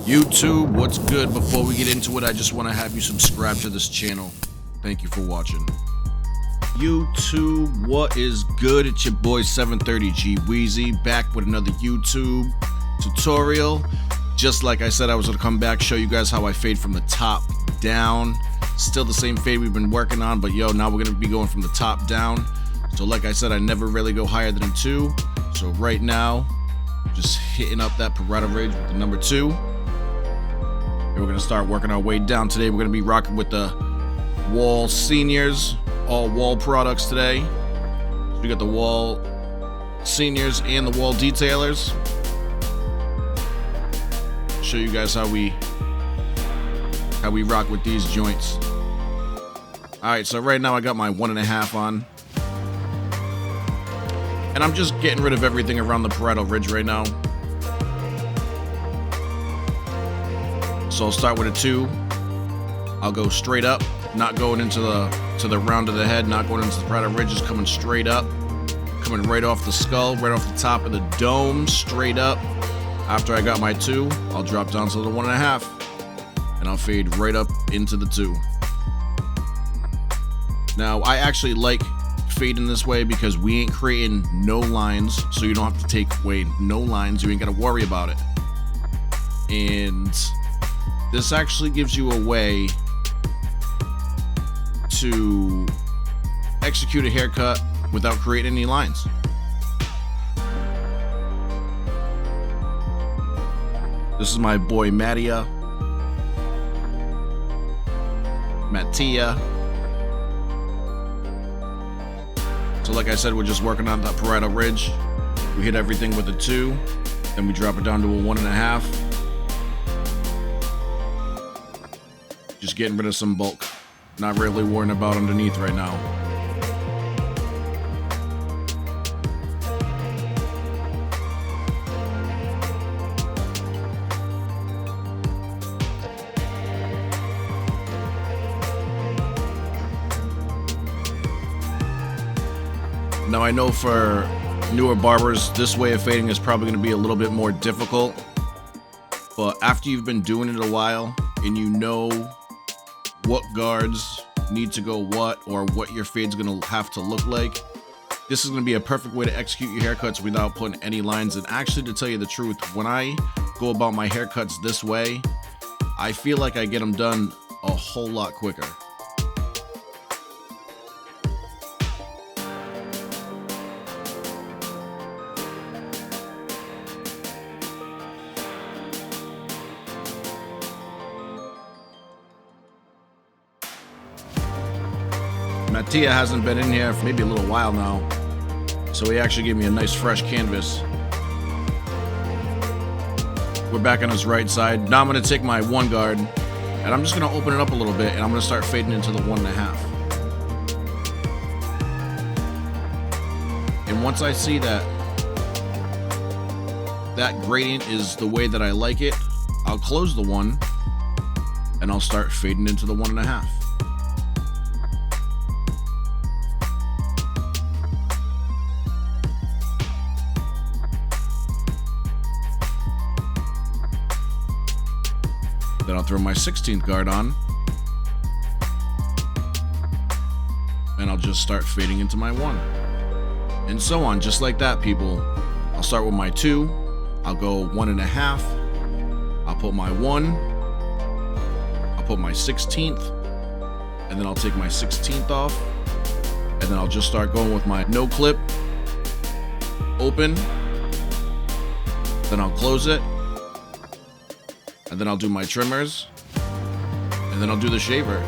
YouTube, what's good? Before we get into it, I just want to have you subscribe to this channel. Thank you for watching. YouTube, what is good? It's your boy 730G Weezy back with another YouTube tutorial. Just like I said, I was going to come back, show you guys how I fade from the top down. Still the same fade we've been working on, but yo, now we're going to be going from the top down. So like I said, I never really go higher than a 2. So right now, just hitting up that Parietal ridge with the number 2. And we're going to start working our way down. Today we're going to be rocking with the Wall Seniors, all wall products today. So we got the Wall Seniors and the Wall Detailers. Show you guys how we rock with these joints. Alright, so right now I got my 1.5 on. And I'm just getting rid of everything around the Parietal ridge right now. So I'll start with a 2. I'll go straight up, not going into the round of the head, not going into the Parietal ridge, just coming straight up, coming right off the skull, right off the top of the dome, straight up. After I got my 2, I'll drop down to the 1.5, and I'll fade right up into the 2. Now I actually like fading this way because we ain't creating no lines, so you don't have to take away no lines. You ain't got to worry about it. And this actually gives you a way to execute a haircut without creating any lines. This is my boy Mattia. So like I said, we're just working on that Parietal ridge. We hit everything with a 2, then we drop it down to a 1.5. Just getting rid of some bulk. Not really worrying about underneath right now. Now I know for newer barbers, this way of fading is probably going to be a little bit more difficult. But after you've been doing it a while and you know what guards need to go what, or what your fade's going to have to look like, this is going to be a perfect way to execute your haircuts without putting any lines. And actually, to tell you the truth, when I go about my haircuts this way, I feel like I get them done a whole lot quicker. Mattia hasn't been in here for maybe a little while now, so he actually gave me a nice fresh canvas. We're back on his right side. Now I'm going to take my 1 guard, and I'm just going to open it up a little bit, and I'm going to start fading into the 1.5. And once I see that gradient is the way that I like it, I'll close the 1, and I'll start fading into the 1.5. Then I'll throw my 16th guard on, and I'll just start fading into my 1, and so on, just like that, people. I'll start with my 2, I'll go 1.5, I'll put my 1, I'll put my 16th, and then I'll take my 16th off, and then I'll just start going with my no clip, open, then I'll close it, and then I'll do my trimmers, and then I'll do the shaver.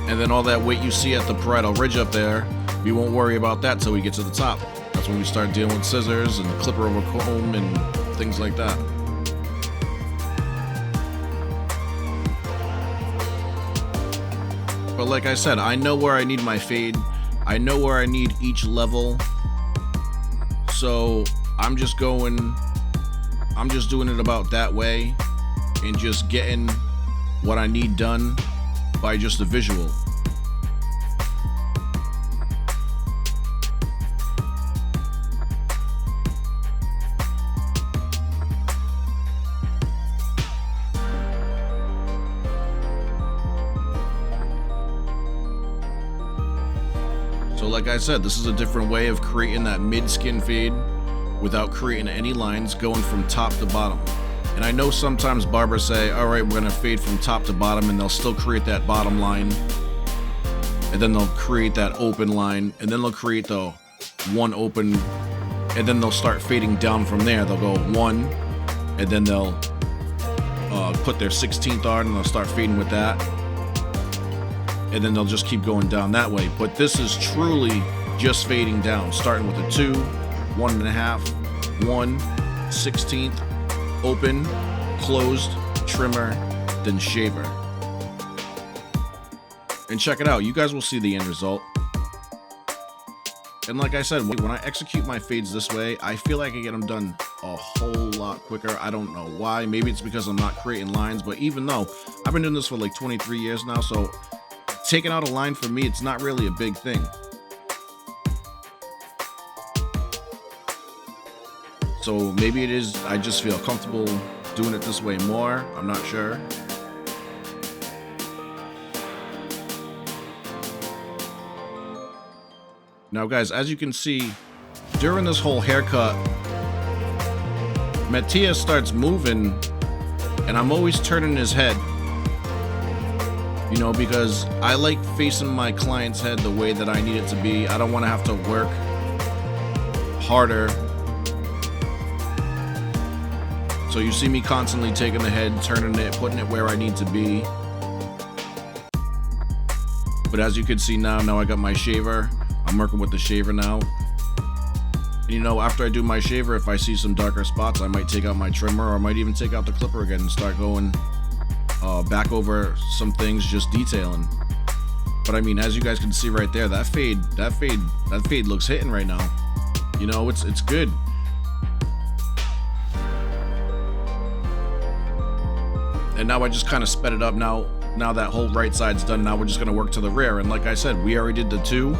And then all that weight you see at the Parietal ridge up there, we won't worry about that till we get to the top. That's when we start dealing with scissors and clipper over comb and things like that. But like I said, I know where I need my fade. I know where I need each level. So I'm just doing it about that way and just getting what I need done by just a visual. like I said, this is a different way of creating that mid skin fade without creating any lines, going from top to bottom. And I know sometimes barbers say, all right, we're gonna fade from top to bottom, and they'll still create that bottom line, and then they'll create that open line, and then they'll create the one open, and then they'll start fading down from there. They'll go one, and then they'll put their 16th on, and they'll start fading with that, and then they'll just keep going down that way. But this is truly just fading down, starting with a 2, 1.5, 1, 16th, open, closed, trimmer, then shaver. And check it out, you guys will see the end result. And like I said, when I execute my fades this way, I feel like I get them done a whole lot quicker. I don't know why. Maybe it's because I'm not creating lines, but even though I've been doing this for like 23 years now, so taking out a line for me, it's not really a big thing. So maybe it is, I just feel comfortable doing it this way more. I'm not sure. Now guys, as you can see, during this whole haircut, Matthias starts moving, and I'm always turning his head. You know, because I like facing my client's head the way that I need it to be. I don't want to have to work harder. So you see me constantly taking the head, turning it, putting it where I need to be. But as you can see now I got my shaver. I'm working with the shaver now. And you know, after I do my shaver, if I see some darker spots, I might take out my trimmer, or I might even take out the clipper again and start going back over some things, just detailing. But I mean, as you guys can see right there, that fade looks hitting right now. You know, it's good. And now I just kind of sped it up. Now that whole right side's done, now we're just gonna work to the rear. And like I said, we already did the 2,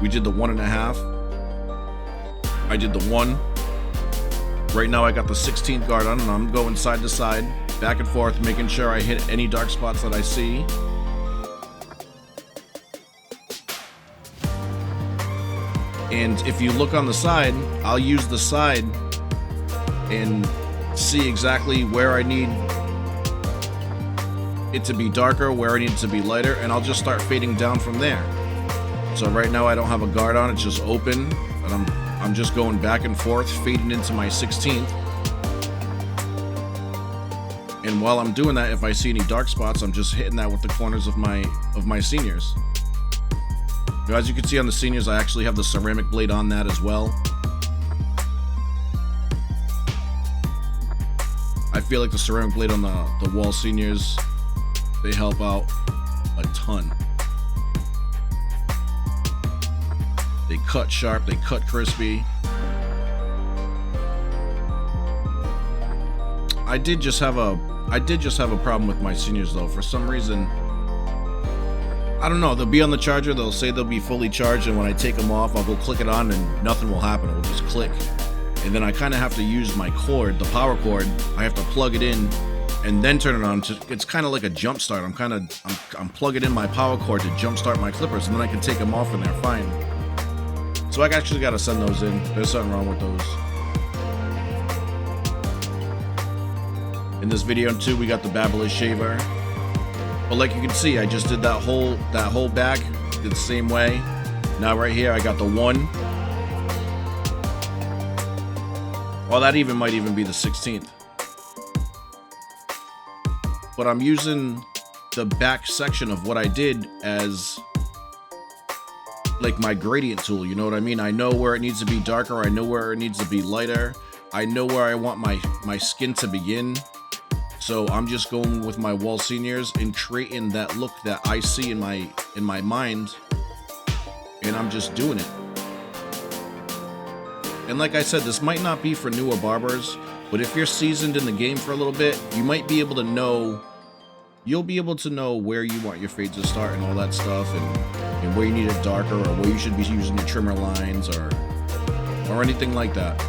we did the 1.5, I did the 1. Right now I got the 16th guard on, and I'm going side to side, back and forth, making sure I hit any dark spots that I see. And if you look on the side, I'll use the side and see exactly where I need it to be darker, where I need it to be lighter, and I'll just start fading down from there. So right now I don't have a guard on, it's just open, and I'm just going back and forth, fading into my 16th. And while I'm doing that, if I see any dark spots, I'm just hitting that with the corners of my seniors. Now, as you can see on the seniors, I actually have the ceramic blade on that as well. I feel like the ceramic blade on the wall seniors, they help out a ton. They cut sharp, they cut crispy. I did just have a problem with my seniors though. For some reason, I don't know, they'll be on the charger, they'll say they'll be fully charged, and when I take them off, I'll go click it on and nothing will happen. It will just click. And then I kind of have to use my cord, the power cord. I have to plug it in and then turn it on. It's kind of like a jump start. I'm plugging in my power cord to jump start my clippers, and then I can take them off and they're fine. So I actually got to send those in. There's something wrong with those. In this video too, we got the Babyliss shaver. But like you can see, I just did that whole back, did the same way. Now right here, I got the 1. Well, that might even be the 16th. But I'm using the back section of what I did as like my gradient tool, you know what I mean? I know where it needs to be darker, I know where it needs to be lighter, I know where I want my skin to begin. So I'm just going with my wall seniors and creating that look that I see in my mind, and I'm just doing it. And like I said, this might not be for newer barbers, but if you're seasoned in the game for a little bit, you might be able to know, you'll be able to know where you want your fades to start and all that stuff, and where you need it darker, or where you should be using the trimmer lines, or anything like that.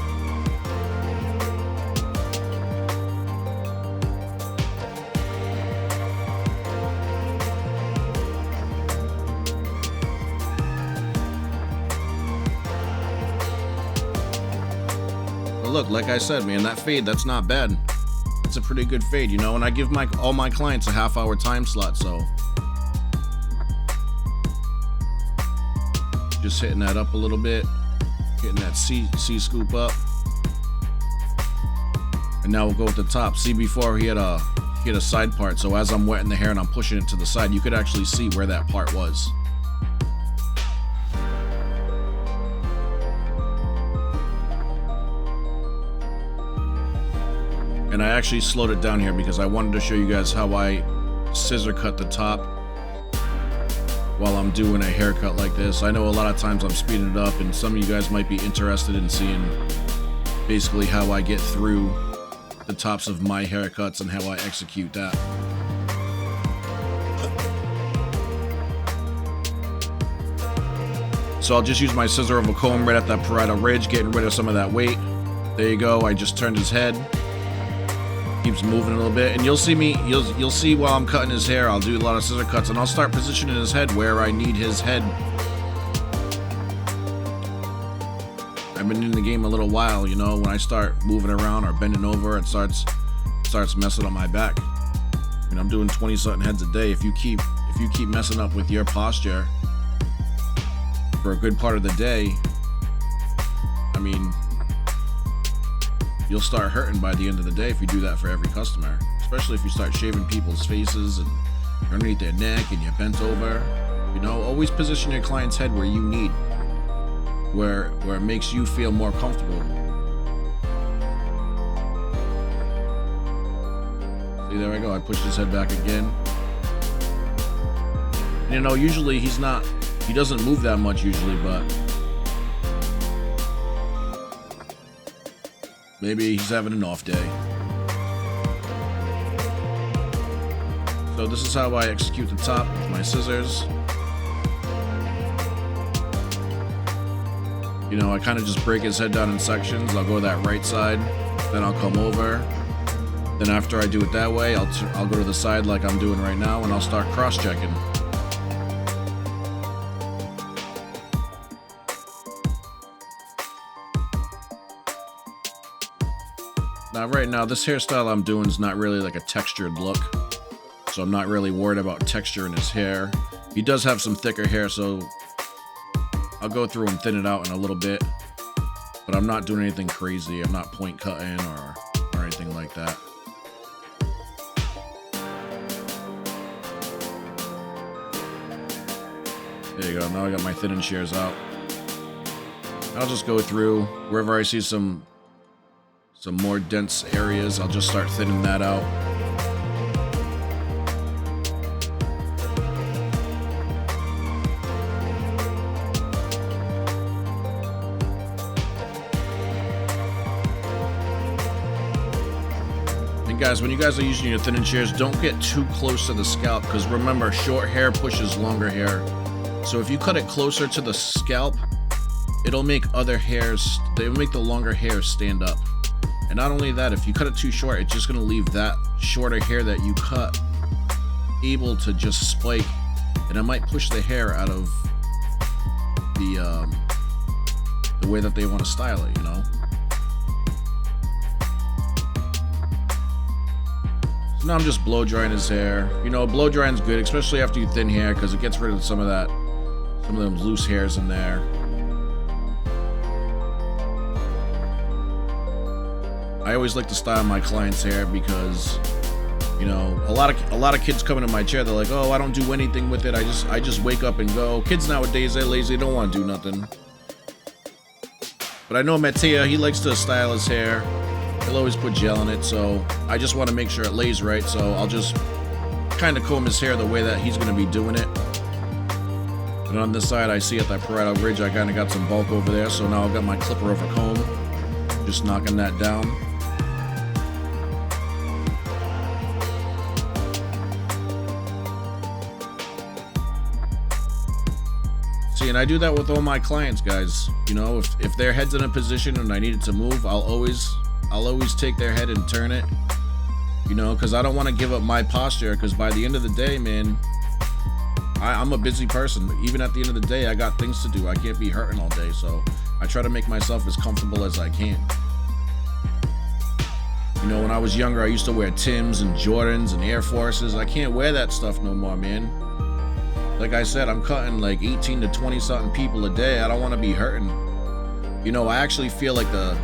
look, like I said, man, that fade, that's not bad. It's a pretty good fade, you know, and I give all my clients a half-hour time slot, so just hitting that up a little bit, getting that C scoop up, and now we'll go with the top. See, before he had a side part, so as I'm wetting the hair and I'm pushing it to the side, you could actually see where that part was. And I actually slowed it down here because I wanted to show you guys how I scissor cut the top while I'm doing a haircut like this. I know a lot of times I'm speeding it up, and some of you guys might be interested in seeing basically how I get through the tops of my haircuts and how I execute that. So I'll just use my scissor over comb right at that parietal ridge, getting rid of some of that weight. There you go. I just turned his head. Keeps moving a little bit, and you'll see while I'm cutting his hair, I'll do a lot of scissor cuts, and I'll start positioning his head where I need his head. I've been in the game a little while, you know. When I start moving around or bending over, it starts messing up my back. I mean, I'm doing 20-something heads a day. If you keep messing up with your posture for a good part of the day, I mean, you'll start hurting by the end of the day if you do that for every customer, especially if you start shaving people's faces and underneath their neck and you're bent over. You know, always position your client's head where you need, where it makes you feel more comfortable. See, there I go. I pushed his head back again. And, you know, usually he doesn't move that much usually, but maybe he's having an off day. So this is how I execute the top with my scissors. You know, I kind of just break his head down in sections. I'll go that right side, then I'll come over. Then after I do it that way, I'll go to the side like I'm doing right now, and I'll start cross-checking. Now, right now, this hairstyle I'm doing is not really like a textured look, so I'm not really worried about texture in his hair. He does have some thicker hair, so I'll go through and thin it out in a little bit, but I'm not doing anything crazy. I'm not point cutting or anything like that. There you go. Now I got my thinning shears out. I'll just go through wherever I see some more dense areas. I'll just start thinning that out. And guys, when you guys are using your thinning shears, don't get too close to the scalp, because remember, short hair pushes longer hair. So if you cut it closer to the scalp, it'll make they'll make the longer hairs stand up. And not only that, if you cut it too short, it's just going to leave that shorter hair that you cut able to just spike, and it might push the hair out of the way that they want to style it, you know. So now I'm just blow drying his hair. You know, blow drying's good, especially after you thin hair, because it gets rid of some of them loose hairs in there. I always like to style my clients' hair because, you know, a lot of kids come into my chair, they're like, oh, I don't do anything with it. I just wake up and go. Kids nowadays, they're lazy, they don't want to do nothing. But I know Mattia, he likes to style his hair. He'll always put gel in it, so I just want to make sure it lays right. So I'll just kind of comb his hair the way that he's going to be doing it. And on this side, I see at that parietal ridge, I kind of got some bulk over there. So now I've got my clipper over comb, just knocking that down. And I do that with all my clients, guys. You know, if their head's in a position and I need it to move, I'll always take their head and turn it. You know, because I don't want to give up my posture, because by the end of the day, man, I'm a busy person. Even at the end of the day, I got things to do. I can't be hurting all day, so I try to make myself as comfortable as I can. You know, when I was younger, I used to wear Timbs and Jordans and Air Forces. I can't wear that stuff no more, man. Like I said, I'm cutting like 18 to 20 something people a day. I don't want to be hurting. You know, I actually feel like the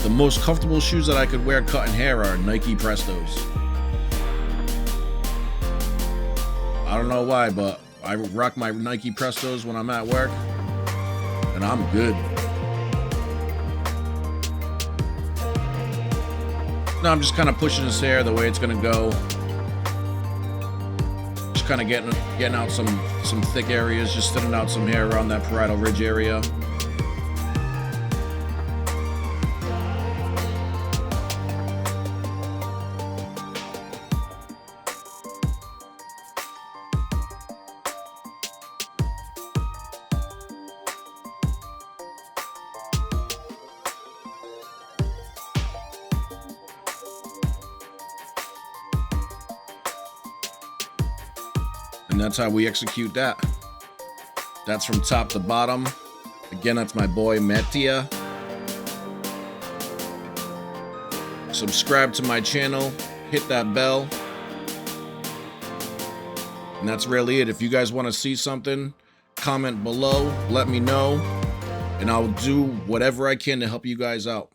most comfortable shoes that I could wear cutting hair are Nike Prestos. I don't know why, but I rock my Nike Prestos when I'm at work, and I'm good. Now I'm just kind of pushing his hair the way it's gonna go. Just kind of getting out some thick areas, just thinning out some hair around that parietal ridge area. And that's how we execute that. That's from top to bottom. Again, that's my boy Mattia. Subscribe to my channel, hit that bell. And that's really it. If you guys want to see something, comment below, let me know, and I'll do whatever I can to help you guys out.